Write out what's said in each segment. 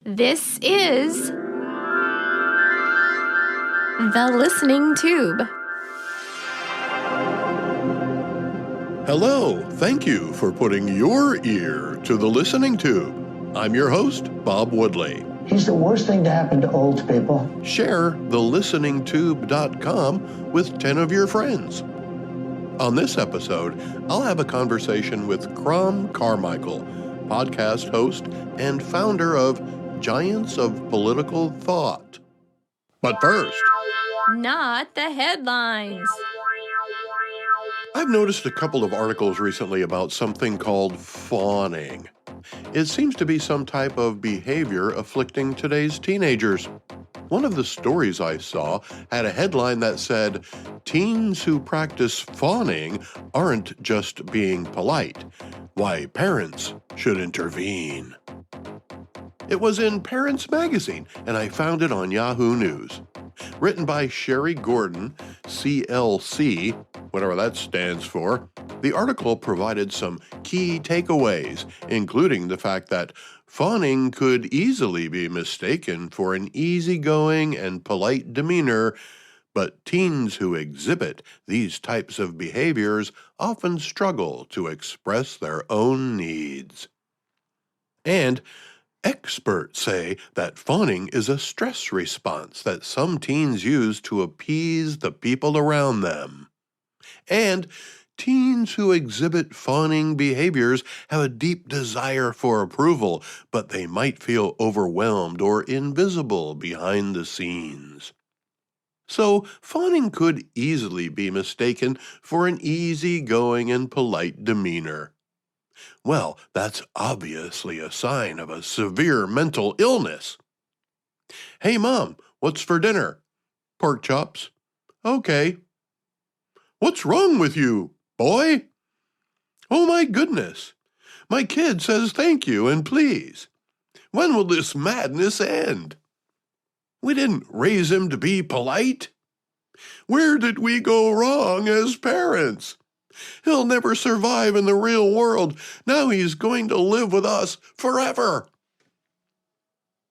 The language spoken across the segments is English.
This is The Listening Tube. Hello, thank you for putting your ear to The Listening Tube. I'm your host, Bob Woodley. He's the worst thing to happen to old people. Share thelisteningtube.com with 10 of your friends. On this episode, I'll have a conversation with Crom Carmichael, podcast host and founder of Giants of Political Thought. But first, Not the headlines. I've noticed a couple of articles recently about something called fawning. It seems to be some type of behavior afflicting today's teenagers. One of the stories I saw had a headline that said, "Teens who practice fawning aren't just being polite. Why parents should intervene." It was in Parents Magazine, and I found it on Yahoo News. Written by Sherry Gordon, CLC, whatever that stands for, the article provided some key takeaways, including the fact that fawning could easily be mistaken for an easygoing and polite demeanor, but teens who exhibit these types of behaviors often struggle to express their own needs. And experts say that fawning is a stress response that some teens use to appease the people around them. And teens who exhibit fawning behaviors have a deep desire for approval, but they might feel overwhelmed or invisible behind the scenes. So, fawning could easily be mistaken for an easygoing and polite demeanor. Well, that's obviously a sign of a severe mental illness. "Hey, Mom, what's for dinner?" "Pork chops." "Okay." "What's wrong with you, boy?" "Oh my goodness. My kid says thank you and please. When will this madness end? We didn't raise him to be polite. Where did we go wrong as parents? He'll never survive in the real world. Now he's going to live with us forever."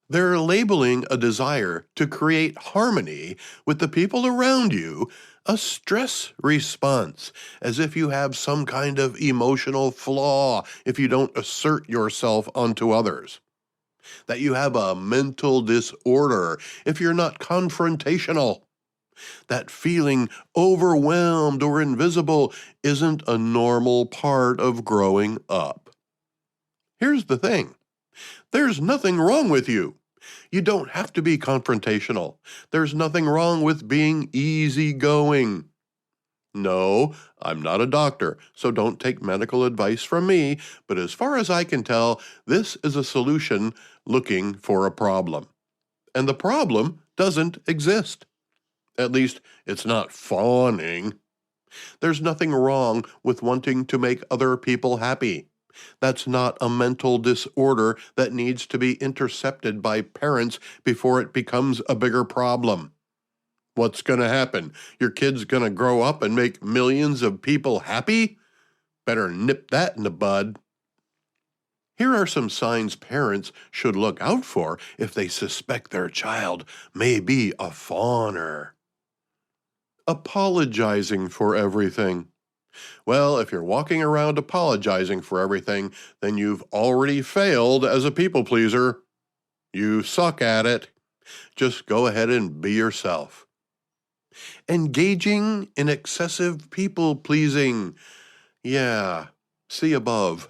They're labeling a desire to create harmony with the people around you a stress response, as if you have some kind of emotional flaw if you don't assert yourself onto others. That you have a mental disorder if you're not confrontational. That feeling overwhelmed or invisible isn't a normal part of growing up. Here's the thing. There's nothing wrong with you. You don't have to be confrontational. There's nothing wrong with being easygoing. No, I'm not a doctor, so don't take medical advice from me, but as far as I can tell, this is a solution looking for a problem. And the problem doesn't exist. At least, it's not fawning. There's nothing wrong with wanting to make other people happy. That's not a mental disorder that needs to be intercepted by parents before it becomes a bigger problem. What's going to happen? Your kid's going to grow up and make millions of people happy? Better nip that in the bud. Here are some signs parents should look out for if they suspect their child may be a fawner. Apologizing for everything. Well, if you're walking around apologizing for everything, then you've already failed as a people pleaser. You suck at it. Just go ahead and be yourself. Engaging in excessive people pleasing. Yeah, see above.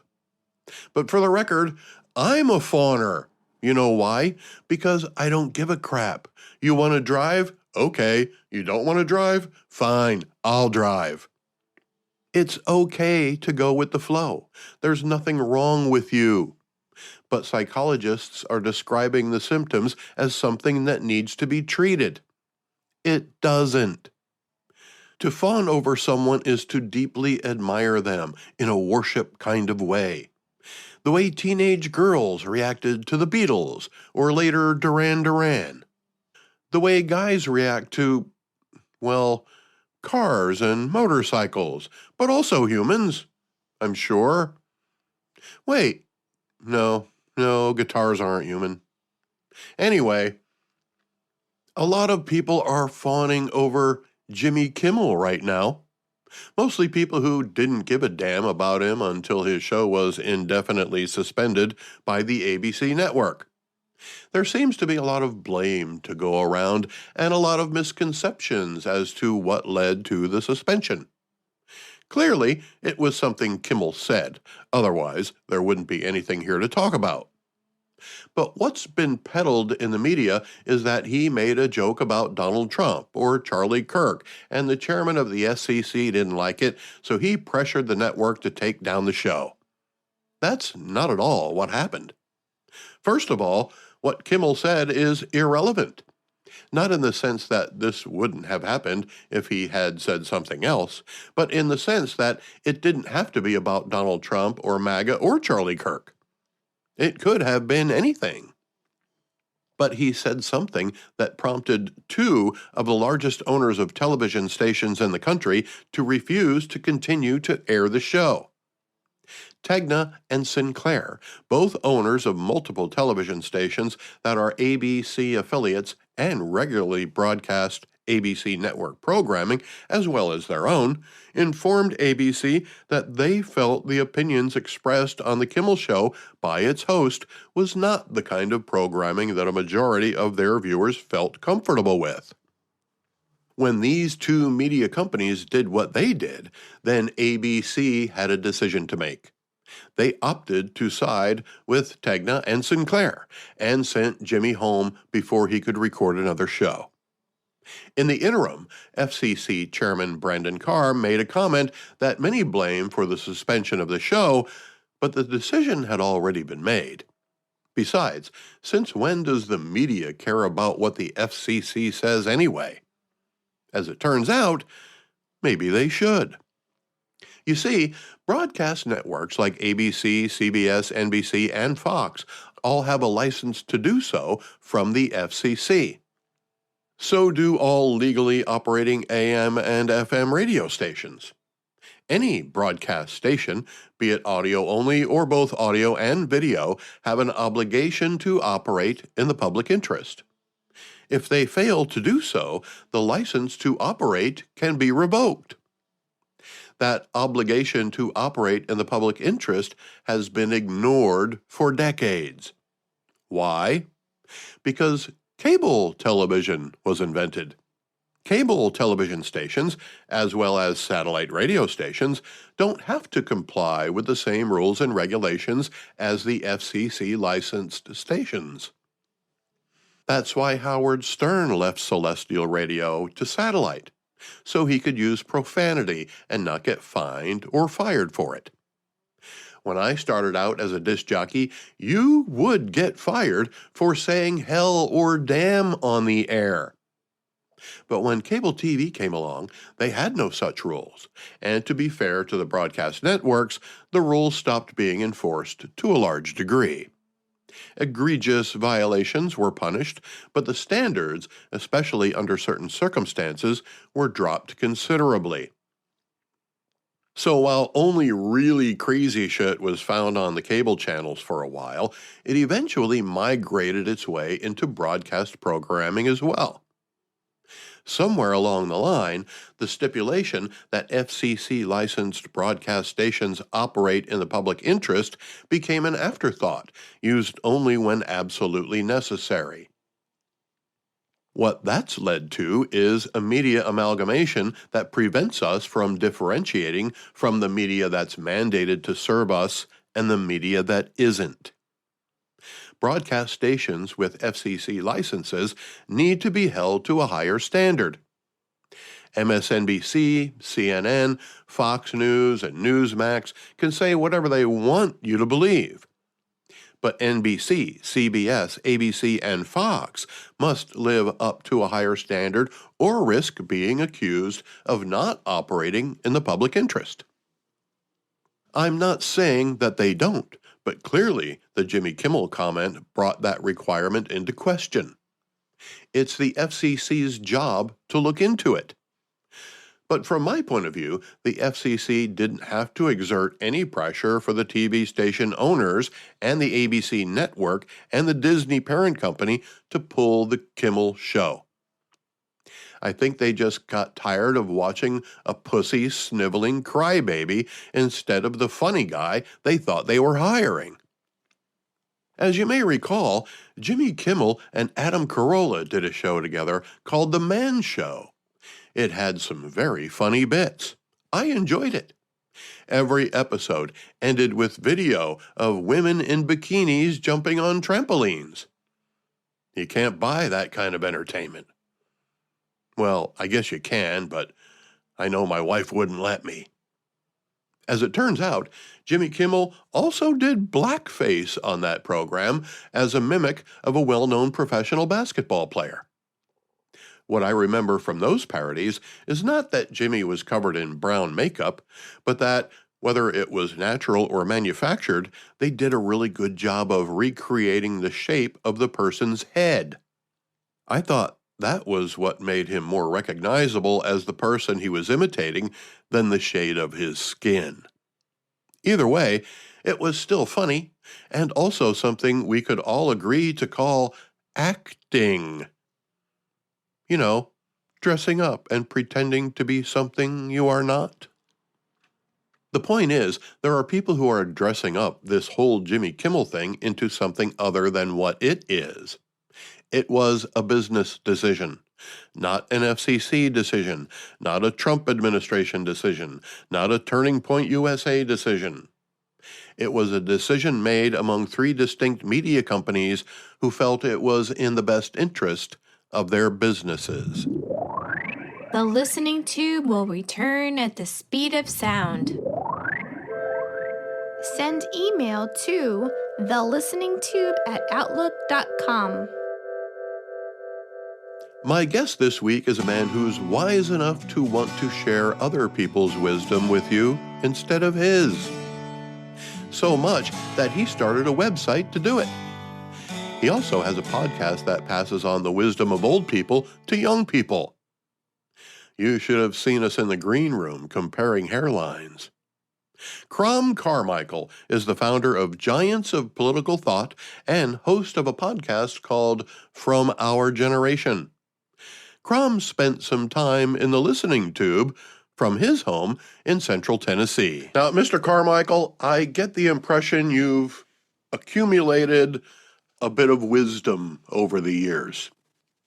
But for the record, I'm a fawner. You know why? Because I don't give a crap. You want to drive? Okay. You don't want to drive? Fine, I'll drive. It's okay to go with the flow. There's nothing wrong with you. But psychologists are describing the symptoms as something that needs to be treated. It doesn't. To fawn over someone is to deeply admire them in a worship kind of way. The way teenage girls reacted to the Beatles, or later Duran Duran. The way guys react to, well, cars and motorcycles, but also humans, I'm sure. Wait, no, guitars aren't human. Anyway, a lot of people are fawning over Jimmy Kimmel right now. Mostly people who didn't give a damn about him until his show was indefinitely suspended by the ABC network. There seems to be a lot of blame to go around and a lot of misconceptions as to what led to the suspension. Clearly, it was something Kimmel said. Otherwise, there wouldn't be anything here to talk about. But what's been peddled in the media is that he made a joke about Donald Trump or Charlie Kirk, and the chairman of the FCC didn't like it, so he pressured the network to take down the show. That's not at all what happened. First of all, what Kimmel said is irrelevant. Not in the sense that this wouldn't have happened if he had said something else, but in the sense that it didn't have to be about Donald Trump or MAGA or Charlie Kirk. It could have been anything. But he said something that prompted two of the largest owners of television stations in the country to refuse to continue to air the show. Tegna and Sinclair, both owners of multiple television stations that are ABC affiliates and regularly broadcast ABC network programming, as well as their own, informed ABC that they felt the opinions expressed on The Kimmel Show by its host was not the kind of programming that a majority of their viewers felt comfortable with. When these two media companies did what they did, then ABC had a decision to make. They opted to side with Tegna and Sinclair and sent Jimmy home before he could record another show. In the interim, FCC Chairman Brandon Carr made a comment that many blame for the suspension of the show, but the decision had already been made. Besides, since when does the media care about what the FCC says anyway? As it turns out, maybe they should. You see, broadcast networks like ABC, CBS, NBC, and Fox all have a license to do so from the FCC. So do all legally operating AM and FM radio stations. Any broadcast station, be it audio only or both audio and video, have an obligation to operate in the public interest. If they fail to do so, the license to operate can be revoked. That obligation to operate in the public interest has been ignored for decades. Why? Because cable television was invented. Cable television stations, as well as satellite radio stations, don't have to comply with the same rules and regulations as the FCC licensed stations. That's why Howard Stern left celestial radio to satellite, so he could use profanity and not get fined or fired for it. When I started out as a disc jockey, you would get fired for saying hell or damn on the air. But when cable TV came along, they had no such rules, and to be fair to the broadcast networks, the rules stopped being enforced to a large degree. Egregious violations were punished, but the standards, especially under certain circumstances, were dropped considerably. So while only really crazy shit was found on the cable channels for a while, it eventually migrated its way into broadcast programming as well. Somewhere along the line, the stipulation that FCC-licensed broadcast stations operate in the public interest became an afterthought, used only when absolutely necessary. What that's led to is a media amalgamation that prevents us from differentiating from the media that's mandated to serve us and the media that isn't. Broadcast stations with FCC licenses need to be held to a higher standard. MSNBC, CNN, Fox News, and Newsmax can say whatever they want you to believe. But NBC, CBS, ABC, and Fox must live up to a higher standard or risk being accused of not operating in the public interest. I'm not saying that they don't, but clearly the Jimmy Kimmel comment brought that requirement into question. It's the FCC's job to look into it. But from my point of view, the FCC didn't have to exert any pressure for the TV station owners and the ABC network and the Disney parent company to pull the Kimmel show. I think they just got tired of watching a pussy sniveling crybaby instead of the funny guy they thought they were hiring. As you may recall, Jimmy Kimmel and Adam Carolla did a show together called The Man Show. It had some very funny bits. I enjoyed it. Every episode ended with video of women in bikinis jumping on trampolines. You can't buy that kind of entertainment. Well, I guess you can, but I know my wife wouldn't let me. As it turns out, Jimmy Kimmel also did blackface on that program as a mimic of a well-known professional basketball player. What I remember from those parodies is not that Jimmy was covered in brown makeup, but that, whether it was natural or manufactured, they did a really good job of recreating the shape of the person's head. I thought that was what made him more recognizable as the person he was imitating than the shade of his skin. Either way, it was still funny, and also something we could all agree to call acting. You know, dressing up and pretending to be something you are not. The point is, there are people who are dressing up this whole Jimmy Kimmel thing into something other than what it is. It was a business decision, not an FCC decision, not a Trump administration decision, not a Turning Point USA decision. It was a decision made among 3 distinct media companies who felt it was in the best interest of their businesses. The listening tube will return at the speed of sound. Send email to thelisteningtube@outlook.com. My guest this week is a man who's wise enough to want to share other people's wisdom with you instead of his. So much that he started a website to do it. He also has a podcast that passes on the wisdom of old people to young people. You should have seen us in the green room comparing hairlines. Crom Carmichael is the founder of Giants of Political Thought and host of a podcast called From Our Generation. Crom spent some time in the listening tube from his home in central Tennessee. Now, Mr. Carmichael, I get the impression you've accumulated a bit of wisdom over the years.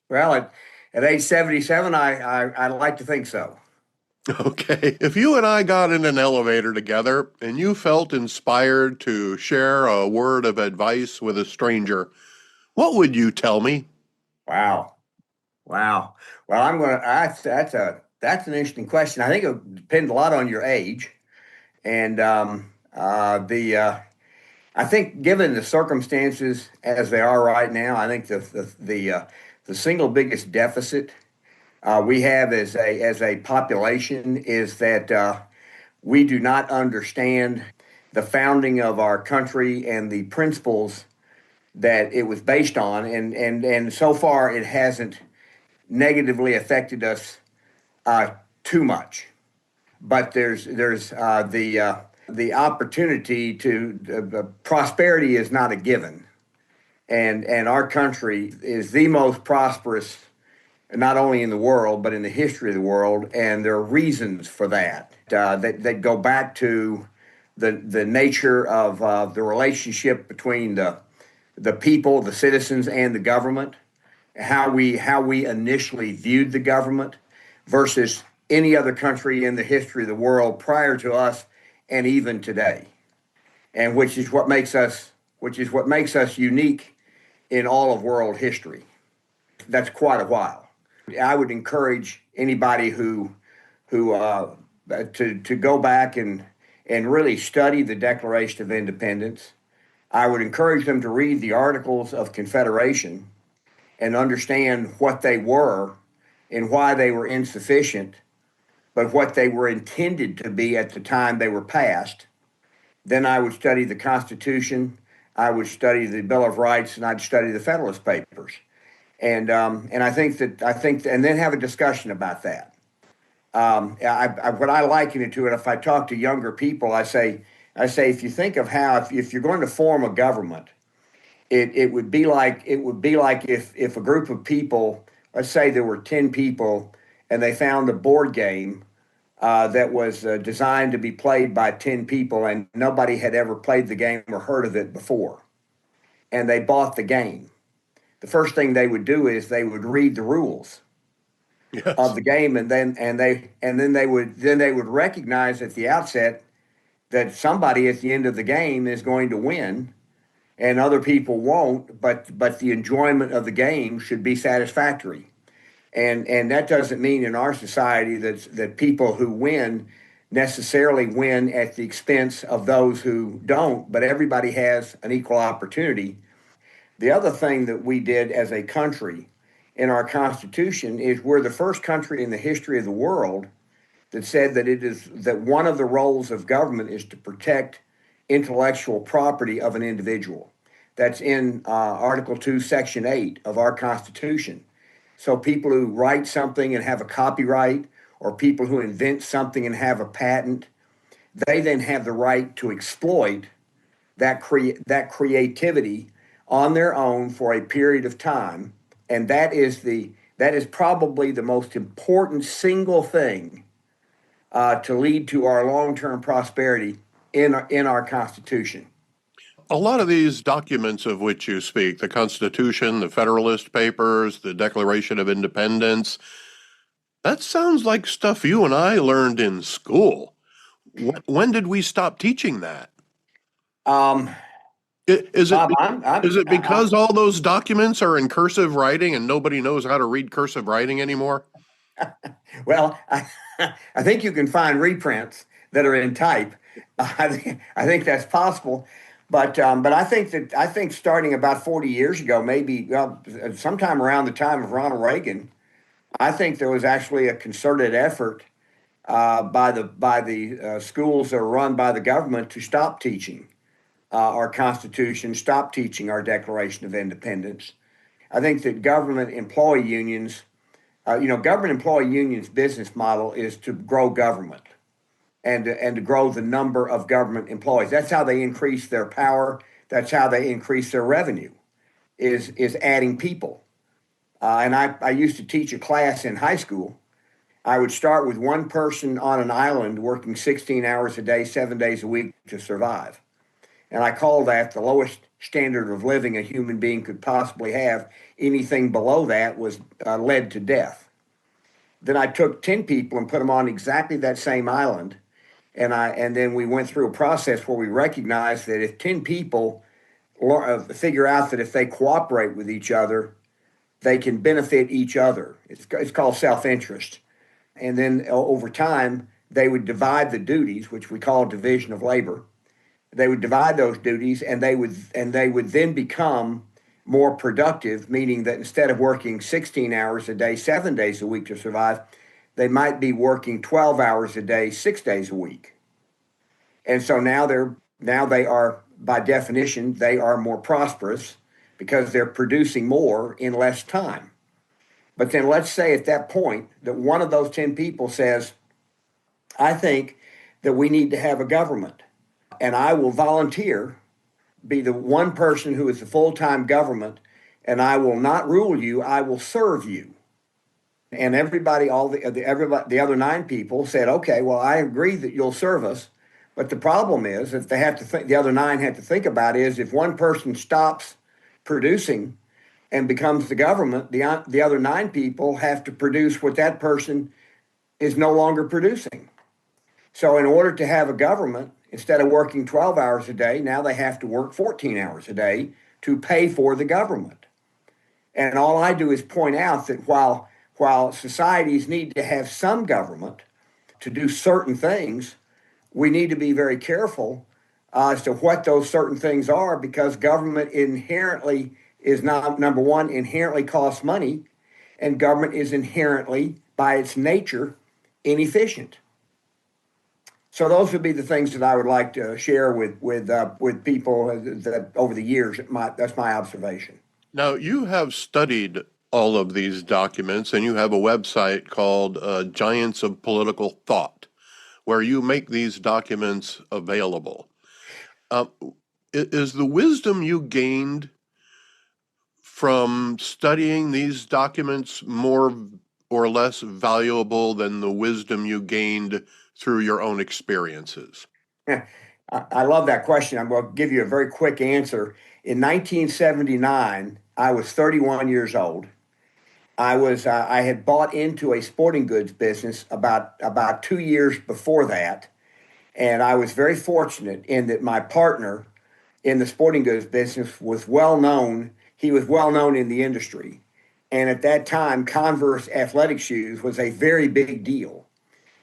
Well, at age 77, I like to think so. Okay. If you and I got in an elevator together and you felt inspired to share a word of advice with a stranger, what would you tell me? Wow. Well, that's an interesting question. I think it would depend a lot on your age. And I think given the circumstances as they are right now, I think the single biggest deficit we have as a population is that we do not understand the founding of our country and the principles that it was based on, and so far it hasn't negatively affected us too much. But there's the opportunity to prosperity is not a given, and our country is the most prosperous, not only in the world but in the history of the world, and there are reasons for that that go back to the nature of the relationship between the people, the citizens, and the government, how we initially viewed the government versus any other country in the history of the world prior to us and even today, and which is what makes us unique in all of world history. That's quite a while. I would encourage anybody who to go back and really study the Declaration of Independence. I would encourage them to read the Articles of Confederation and understand what they were and why they were insufficient, but what they were intended to be at the time they were passed. Then I would study the Constitution, I would study the Bill of Rights, and I'd study the Federalist Papers, and I think, and then have a discussion about that. What I liken it to, and if I talk to younger people, I say, if you think of how, if you're going to form a government, it would be like if a group of people, let's say there were 10 people, and they found a board game that was designed to be played by 10 people, and nobody had ever played the game or heard of it before, and they bought the game. The first thing they would do is they would read the rules of Yes. the game, and then they would recognize at the outset that somebody at the end of the game is going to win and other people won't, but the enjoyment of the game should be satisfactory. And that doesn't mean in our society that people who win necessarily win at the expense of those who don't, but everybody has an equal opportunity. The other thing that we did as a country in our Constitution is we're the first country in the history of the world that said that one of the roles of government is to protect intellectual property of an individual. That's in Article 2, Section 8 of our Constitution. So people who write something and have a copyright, or people who invent something and have a patent, they then have the right to exploit that creativity on their own for a period of time. And that is probably the most important single thing to lead to our long-term prosperity in our Constitution. A lot of these documents of which you speak, the Constitution, the Federalist Papers, the Declaration of Independence, that sounds like stuff you and I learned in school. When did we stop teaching that? Um, Is it Bob, is it because all those documents are in cursive writing and nobody knows how to read cursive writing anymore? well, I think you can find reprints that are in type. I think that's possible, but I think starting about 40 years ago, maybe sometime around the time of Ronald Reagan, I think there was actually a concerted effort by the schools that are run by the government to stop teaching our Constitution, stop teaching our Declaration of Independence. I think that government employee unions' business model is to grow government and to grow the number of government employees. That's how they increase their power. That's how they increase their revenue, is adding people. And I used to teach a class in high school. I would start with one person on an island working 16 hours a day, 7 days a week to survive. And I call that the lowest standard of living a human being could possibly have. Anything below that was led to death. Then I took 10 people and put them on exactly that same island. And then we went through a process where we recognized that if 10 people figure out that if they cooperate with each other, they can benefit each other. It's called self-interest. And then over time, they would divide the duties, which we call division of labor. They would divide those duties, and they would then become more productive, meaning that instead of working 16 hours a day, 7 days a week to survive, they might be working 12 hours a day, 6 days a week. And so now they are, by definition, they are more prosperous because they're producing more in less time. But then let's say at that point that one of those 10 people says, I think that we need to have a government, and I will volunteer, be the one person who is the full-time government, and I will not rule you, I will serve you. And the other 9 people said, okay, well, I agree that you'll serve us. But the problem is, if they have to think, the other 9 have to think about is if one person stops producing and becomes the government, the other 9 people have to produce what that person is no longer producing. So in order to have a government, instead of working 12 hours a day, now they have to work 14 hours a day to pay for the government. And all I do is point out that while societies need to have some government to do certain things, we need to be very careful as to what those certain things are, because government inherently is not, number one, inherently costs money, and government is inherently, by its nature, inefficient. So those would be the things that I would like to share with people that over the years. That's my observation. Now, you have studied all of these documents, and you have a website called Giants of Political Thought, where you make these documents available. Uh, is the wisdom you gained from studying these documents more or less valuable than the wisdom you gained through your own experiences? I love that question. I'm going to give you a very quick answer. In 1979, I was 31 years old. I had bought into a sporting goods business about 2 years before that, and I was very fortunate in that my partner in the sporting goods business was well known. He was well known in the industry, and at that time, Converse athletic shoes was a very big deal.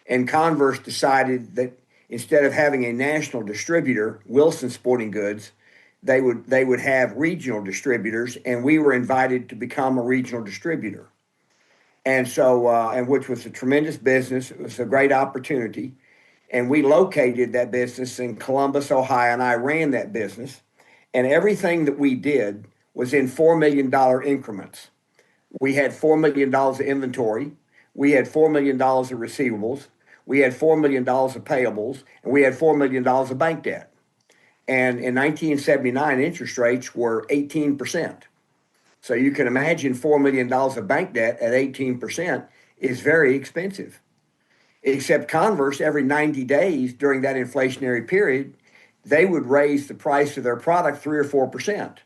And Converse decided that instead of having a national distributor, Wilson Sporting Goods, they would have regional distributors, and we were invited to become a regional distributor. And so, and which was a tremendous business. It was a great opportunity. And we located that business in Columbus, Ohio, and I ran that business. And everything that we did was in $4 million increments. We had $4 million of inventory. We had $4 million of receivables. We had $4 million of payables, and we had $4 million of bank debt. And in 1979, interest rates were 18%. So you can imagine $4 million of bank debt at 18% is very expensive. Except Converse, every 90 days during that inflationary period, they would raise the price of their product 3 or 4%.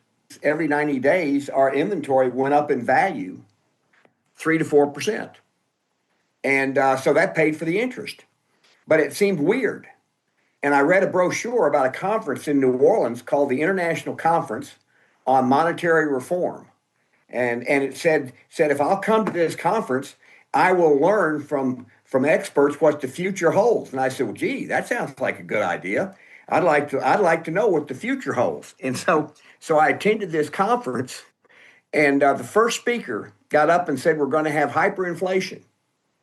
Every 90 days, our inventory went up in value 3 to 4%. And so that paid for the interest. But it seemed weird. And I read a brochure about a conference in New Orleans called the International Conference on Monetary Reform. And it said if I'll come to this conference, I will learn from experts what the future holds. And I said, well, gee, that sounds like a good idea. I'd like to know what the future holds. And so I attended this conference, and the first speaker got up and said, we're going to have hyperinflation.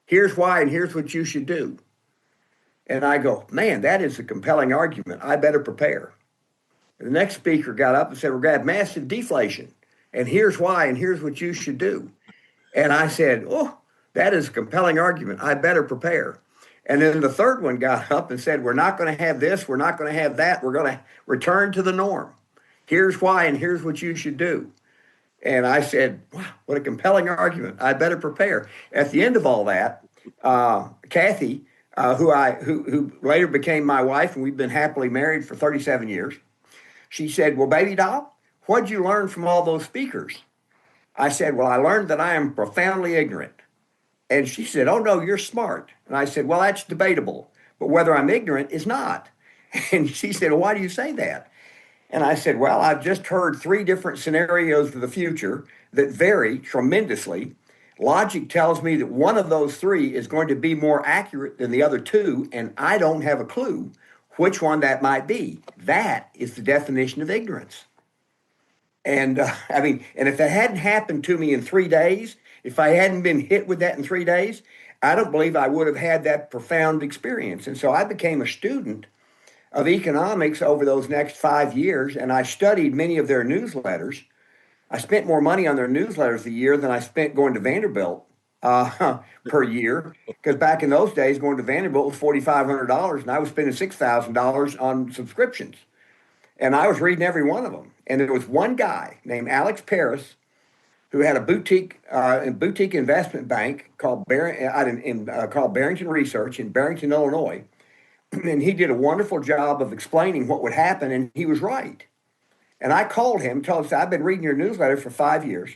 Here's why, and here's what you should do. And I go, man, that is a compelling argument. I better prepare. And the next speaker got up and said, we're going to have massive deflation. And here's why, and here's what you should do. And I said, oh, that is a compelling argument. I better prepare. And then the third one got up and said, we're not going to have this. We're not going to have that. We're going to return to the norm. Here's why, and here's what you should do. And I said, wow, what a compelling argument. I better prepare. At the end of all that, Kathy, who later became my wife, and we've been happily married for 37 years, she said, well, baby doll, what'd you learn from all those speakers? I said, well, I learned that I am profoundly ignorant. And she said, oh, no, you're smart. And I said, well, that's debatable. But whether I'm ignorant is not. And she said, well, why do you say that? And I said, well, I've just heard 3 different scenarios of the future that vary tremendously. Logic tells me that one of those 3 is going to be more accurate than the other 2, and I don't have a clue which one that might be. That is the definition of ignorance. And and if that hadn't happened to me in 3 days, if I hadn't been hit with that in 3 days, I don't believe I would have had that profound experience. And so I became a student of economics over those next 5 years, and I studied many of their newsletters. I spent more money on their newsletters a year than I spent going to Vanderbilt per year, because back in those days, going to Vanderbilt was $4,500, and I was spending $6,000 on subscriptions. And I was reading every one of them. And there was one guy named Alex Paris who had a boutique investment bank called Barrington Research in Barrington, Illinois. And he did a wonderful job of explaining what would happen, and he was right. And I called him, told him, I've been reading your newsletter for 5 years,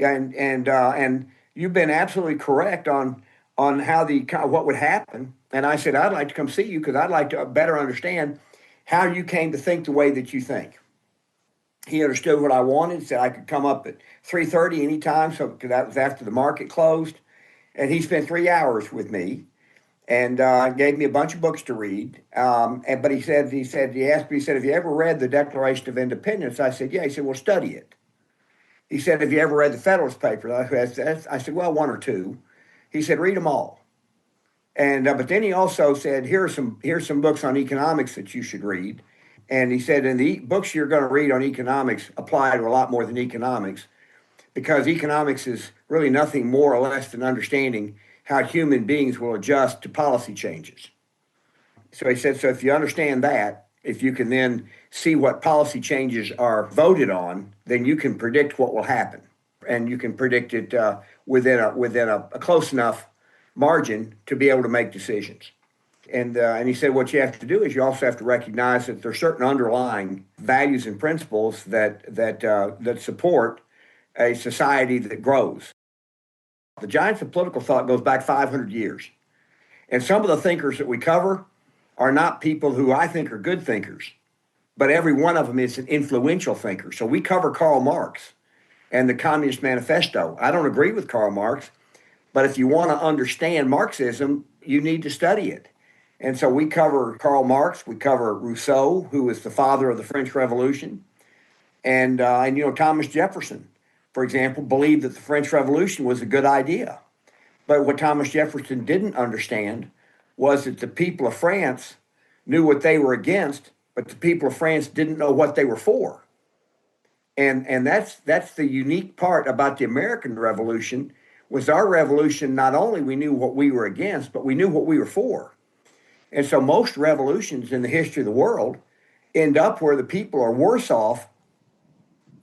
and you've been absolutely correct on how what would happen. And I said, I'd like to come see you because I'd like to better understand how you came to think the way that you think. He understood what I wanted, said I could come up at 3:30 anytime, so because that was after the market closed. And he spent 3 hours with me, and gave me a bunch of books to read. But he asked me, have you ever read the Declaration of Independence? I said, yeah. He said, well, study it. He said, have you ever read the Federalist Papers? I said, well, 1 or 2. He said, read them all. And but then he also said, here's some books on economics that you should read. And he said, and the books you're going to read on economics apply to a lot more than economics. because economics is really nothing more or less than understanding how human beings will adjust to policy changes. So he said, so if you understand that, if you can then see what policy changes are voted on, then you can predict what will happen. And you can predict it within a close enough margin to be able to make decisions. And he said what you have to do is you also have to recognize that there are certain underlying values and principles that support a society that grows. The giants of political thought goes back 500 years. And some of the thinkers that we cover are not people who I think are good thinkers, but every one of them is an influential thinker. So we cover Karl Marx and the Communist Manifesto. I don't agree with Karl Marx, but if you want to understand Marxism, you need to study it. And so we cover Karl Marx, we cover Rousseau, who was the father of the French Revolution, and Thomas Jefferson, for example, believed that the French Revolution was a good idea. But what Thomas Jefferson didn't understand was that the people of France knew what they were against, but the people of France didn't know what they were for. And that's the unique part about the American Revolution, was our revolution, not only we knew what we were against, but we knew what we were for. And so most revolutions in the history of the world end up where the people are worse off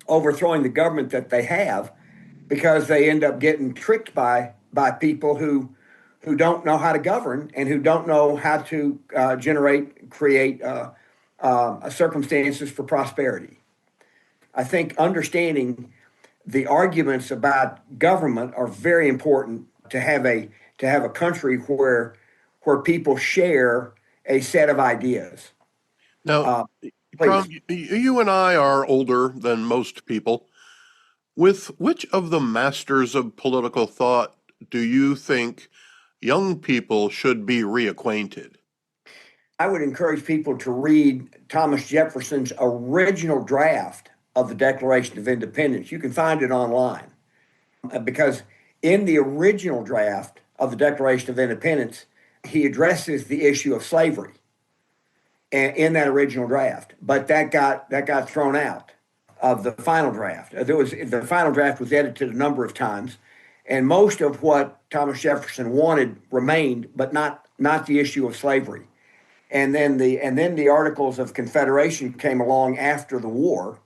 overthrowing the government that they have, because they end up getting tricked by people who don't know how to govern and who don't know how to create circumstances for prosperity. I think understanding the arguments about government are very important to have a country where people share a set of ideas. Now, Crom, you and I are older than most people. With which of the masters of political thought do you think young people should be reacquainted? I would encourage people to read Thomas Jefferson's original draft of the Declaration of Independence. You can find it online, because in the original draft of the Declaration of Independence, he addresses the issue of slavery in that original draft, but that got thrown out of the final draft. The final draft was edited a number of times, and most of what Thomas Jefferson wanted remained, but not the issue of slavery. And then the Articles of Confederation came along after the war.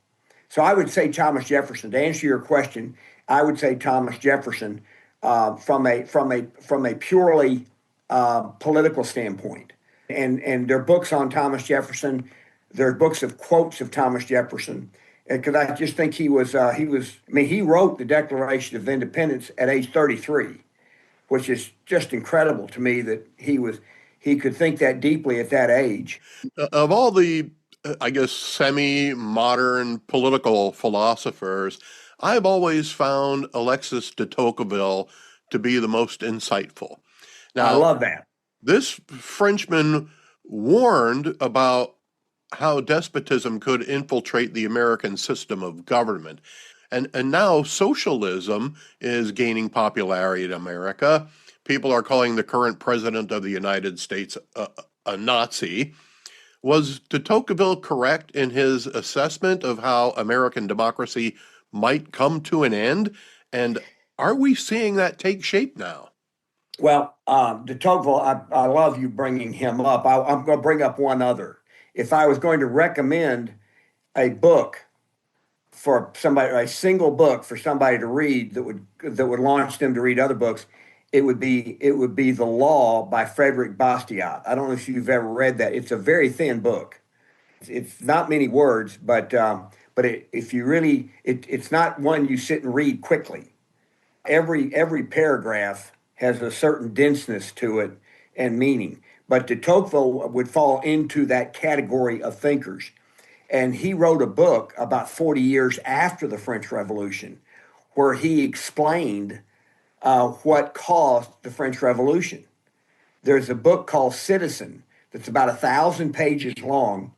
So I would say Thomas Jefferson. To answer your question, I would say Thomas Jefferson from a purely political standpoint. And there are books on Thomas Jefferson. There are books of quotes of Thomas Jefferson, because I just think he wrote the Declaration of Independence at age 33, which is just incredible to me that he could think that deeply at that age. Of all the, I guess, semi-modern political philosophers, I've always found Alexis de Tocqueville to be the most insightful. Now, I love that. This Frenchman warned about how despotism could infiltrate the American system of government. And now socialism is gaining popularity in America. People are calling the current president of the United States a Nazi. Was de Tocqueville correct in his assessment of how American democracy might come to an end? And are we seeing that take shape now? Well, de Tocqueville, I love you bringing him up. I'm going to bring up one other. If I was going to recommend a book for somebody, a single book for somebody to read that would launch them to read other books, it would be The Law by Frederick Bastiat. I don't know if you've ever read that. It's a very thin book. It's not many words, but if you really, it's not one you sit and read quickly. Every paragraph has a certain denseness to it and meaning. But de Tocqueville would fall into that category of thinkers. And he wrote a book about 40 years after the French Revolution, where he explained what caused the French Revolution. There's a book called Citizen that's about 1,000 pages long,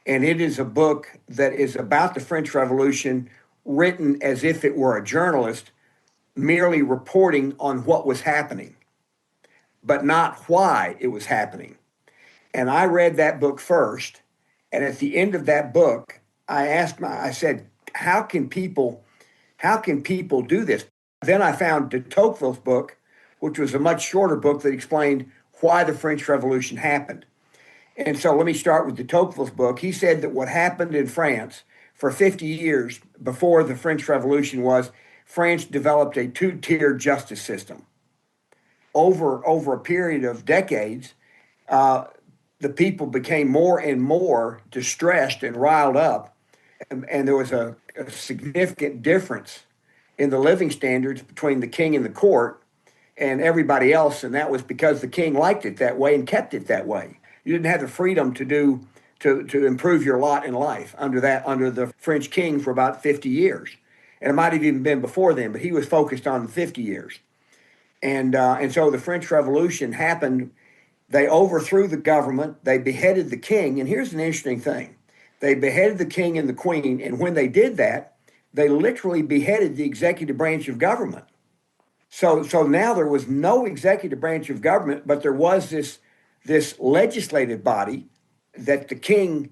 and it is a book that is about the French Revolution, written as if it were a journalist merely reporting on what was happening, but not why it was happening. And I read that book first, and at the end of that book, I said, how can people How can people do this? Then I found de Tocqueville's book, which was a much shorter book that explained why the French Revolution happened. And so let me start with de Tocqueville's book. He said that what happened in France for 50 years before the French Revolution was France developed a two-tiered justice system. Over a period of decades, the people became more and more distressed and riled up, and there was a significant difference in the living standards between the king and the court and everybody else, and that was because the king liked it that way and kept it that way. You didn't have the freedom to improve your lot in life under the French king for about 50 years, and it might have even been before then, but he was focused on the 50 years, and so the French Revolution happened. They overthrew the government. They beheaded the king, and here's an interesting thing: they beheaded the king and the queen, and when they did that, they literally beheaded the executive branch of government. So now there was no executive branch of government, but there was this legislative body that the king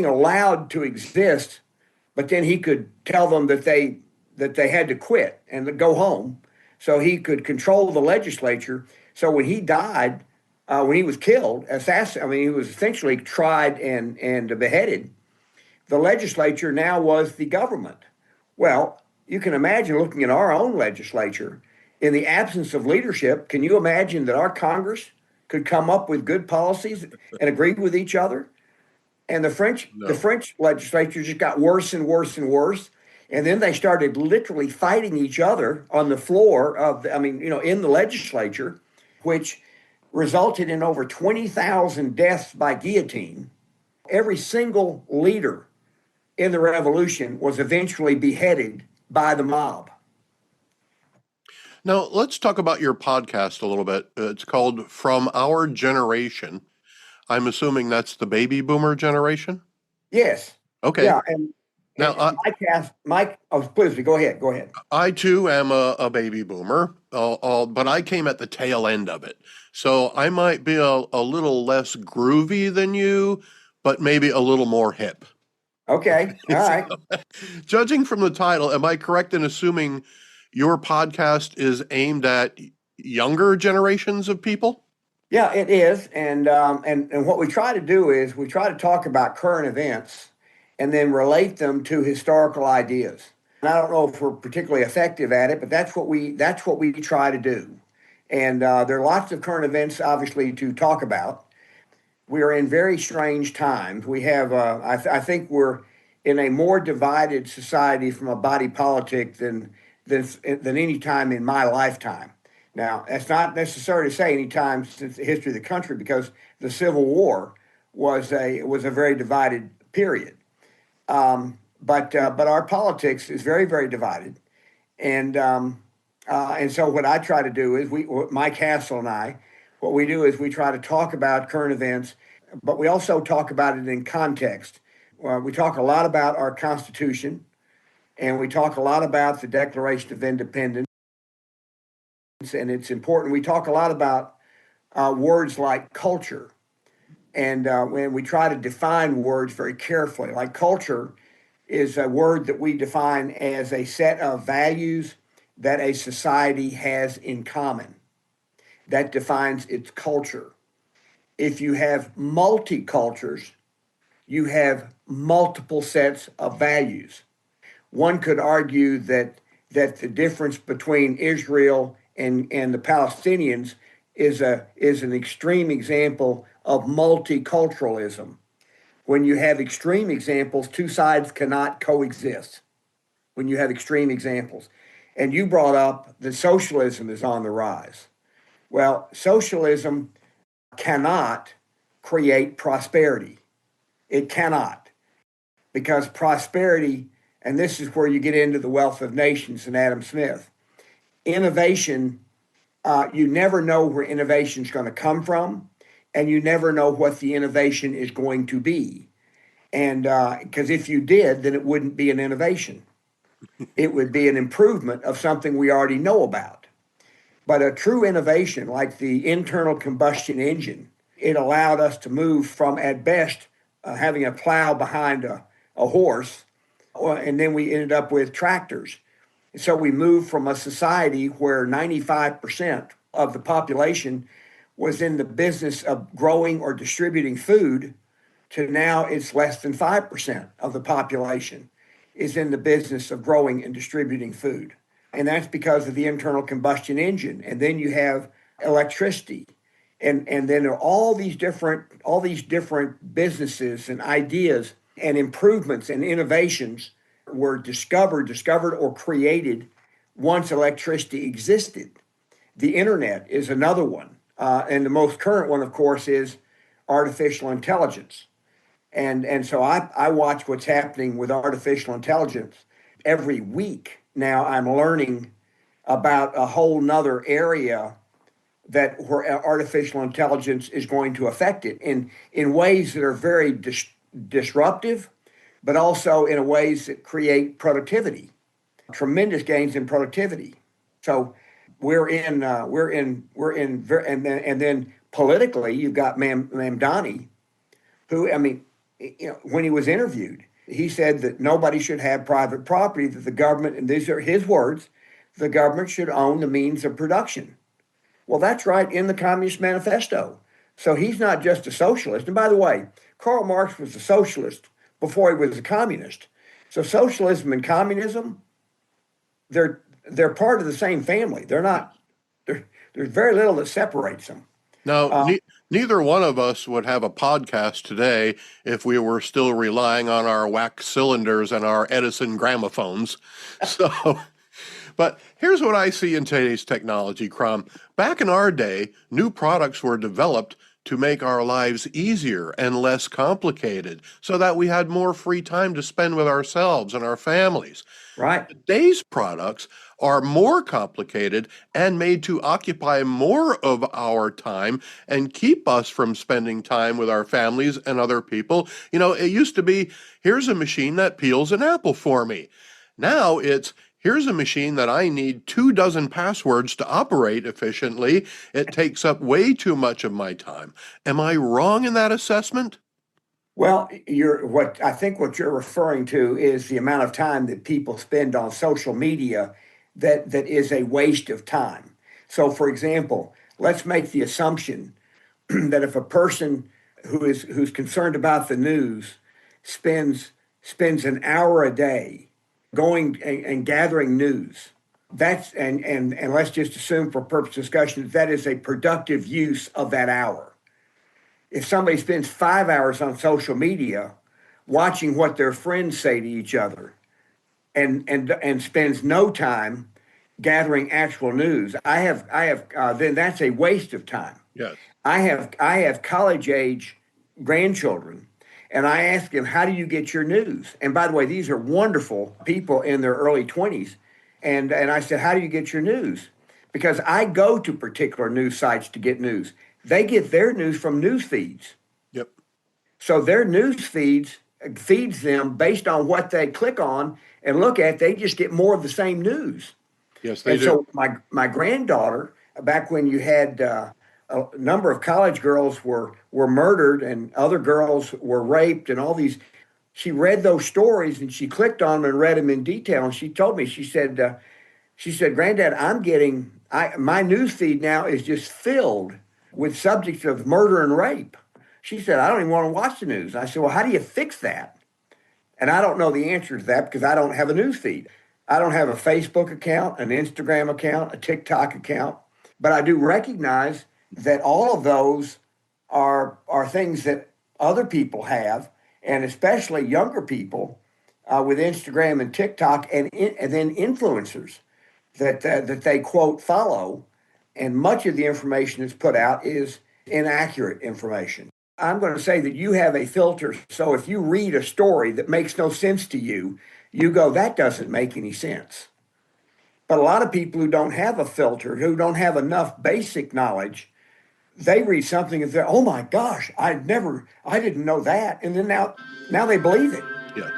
allowed to exist, but then he could tell them that they had to quit and go home, so he could control the legislature. So when he died, when he was killed, he was essentially tried and beheaded. The legislature now was the government. Well, you can imagine looking at our own legislature. In the absence of leadership, can you imagine that our Congress could come up with good policies and agree with each other? And the French legislature just got worse and worse and worse. And then they started literally fighting each other on the floor in the legislature, which resulted in over 20,000 deaths by guillotine. Every single leader in the revolution was eventually beheaded by the mob. Now, let's talk about your podcast a little bit. It's called From Our Generation. I'm assuming that's the baby boomer generation? Yes. Okay. Yeah, and Now, please, go ahead. I too am a baby boomer, but I came at the tail end of it. So I might be a little less groovy than you, but maybe a little more hip. Okay, all right. Judging from the title, am I correct in assuming your podcast is aimed at younger generations of people? Yeah, it is. And what we try to do is we try to talk about current events and then relate them to historical ideas. And I don't know if we're particularly effective at it, but that's what we try to do. And there are lots of current events, obviously, to talk about. We are in very strange times. We have, I think we're in a more divided society from a body politic than any time in my lifetime. Now, that's not necessary to say any time since the history of the country, because the Civil War was a very divided period. But our politics is very, very divided, and so what I try to do is Mike Hassel and I, what we do is we try to talk about current events, but we also talk about it in context. We talk a lot about our Constitution, and we talk a lot about the Declaration of Independence, and it's important. We talk a lot about words like culture, and when we try to define words very carefully, like culture is a word that we define as a set of values that a society has in common. That defines its culture. If you have multicultures, you have multiple sets of values. One could argue that the difference between Israel and the Palestinians is an extreme example of multiculturalism. When you have extreme examples, two sides cannot coexist. When you have extreme examples. And you brought up that socialism is on the rise. Well, socialism cannot create prosperity. It cannot. Because prosperity, and this is where you get into the Wealth of Nations and Adam Smith, innovation, you never know where innovation is going to come from, and you never know what the innovation is going to be. And because if you did, then it wouldn't be an innovation. It would be an improvement of something we already know about. But a true innovation, like the internal combustion engine, it allowed us to move from, at best, having a plow behind a horse, and then we ended up with tractors. So we moved from a society where 95% of the population was in the business of growing or distributing food to now it's less than 5% of the population is in the business of growing and distributing food. And that's because of the internal combustion engine. And then you have electricity. And then there are all these different businesses and ideas and improvements and innovations were discovered or created once electricity existed. The internet is another one. And the most current one, of course, is artificial intelligence. And so I watch what's happening with artificial intelligence every week. Now I'm learning about a whole nother area where artificial intelligence is going to affect it in ways that are very disruptive, but also in ways that create productivity, tremendous gains in productivity. So and then politically, you've got Mamdani, who, I mean, when he was interviewed, he said that nobody should have private property, that the government, and these are his words, the government should own the means of production. Well, that's right in the Communist Manifesto. So he's not just a socialist. And by the way, Karl Marx was a socialist before he was a communist. So socialism and communism, they're part of the same family. They're not, there's very little that separates them. Now, neither one of us would have a podcast today if we were still relying on our wax cylinders and our Edison gramophones. So, but here's what I see in today's technology, Crom. Back in our day, new products were developed to make our lives easier and less complicated so that we had more free time to spend with ourselves and our families. Right. Today's products are more complicated and made to occupy more of our time and keep us from spending time with our families and other people. You know, it used to be, here's a machine that peels an apple for me. Now it's, here's a machine that I need 24 passwords to operate efficiently. It takes up way too much of my time. Am I wrong in that assessment? Well, I think what you're referring to is the amount of time that people spend on social media that is a waste of time. So, for example, let's make the assumption that if a person who's concerned about the news spends an hour a day going and gathering news, and let's just assume for purpose of discussion that is a productive use of that hour. If somebody spends 5 hours on social media watching what their friends say to each other and spends no time gathering actual news, then that's a waste of time. Yes. I have college age grandchildren, and I ask them, how do you get your news? And by the way, these are wonderful people in their early 20s. And I said, how do you get your news? Because I go to particular news sites to get news. They get their news from news feeds. Yep. So their news feeds them based on what they click on and look at. They just get more of the same news. Yes, they do. So my granddaughter, back when you had a number of college girls were murdered and other girls were raped and all these, she read those stories and she clicked on them and read them in detail. And she told me, she said, Granddad, my news feed now is just filled with subjects of murder and rape. She said, I don't even want to watch the news. I said, well, how do you fix that? And I don't know the answer to that because I don't have a news feed. I don't have a Facebook account, an Instagram account, a TikTok account, but I do recognize that all of those are things that other people have, and especially younger people with Instagram and TikTok and then influencers that they quote follow. And much of the information that's put out is inaccurate information. I'm going to say that you have a filter. So if you read a story that makes no sense to you, you go, that doesn't make any sense. But a lot of people who don't have a filter, who don't have enough basic knowledge, they read something and say, oh my gosh, I didn't know that. And then now they believe it. Yeah.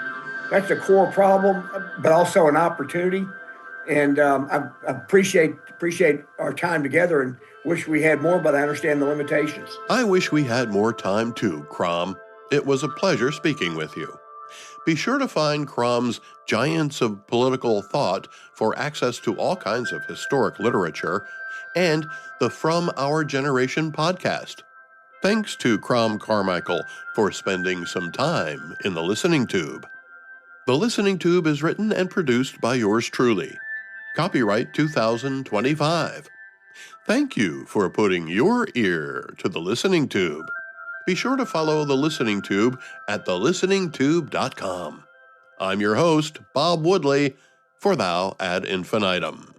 That's a core problem, but also an opportunity. And I appreciate our time together and wish we had more, but I understand the limitations. I wish we had more time too, Crom. It was a pleasure speaking with you. Be sure to find Crom's Giants of Political Thought for access to all kinds of historic literature and the From Our Generation podcast. Thanks to Crom Carmichael for spending some time in the Listening Tube. The Listening Tube is written and produced by yours truly. Copyright 2025. Thank you for putting your ear to the Listening Tube. Be sure to follow the Listening Tube at thelisteningtube.com. I'm your host, Bob Woodley, for Thou ad infinitum.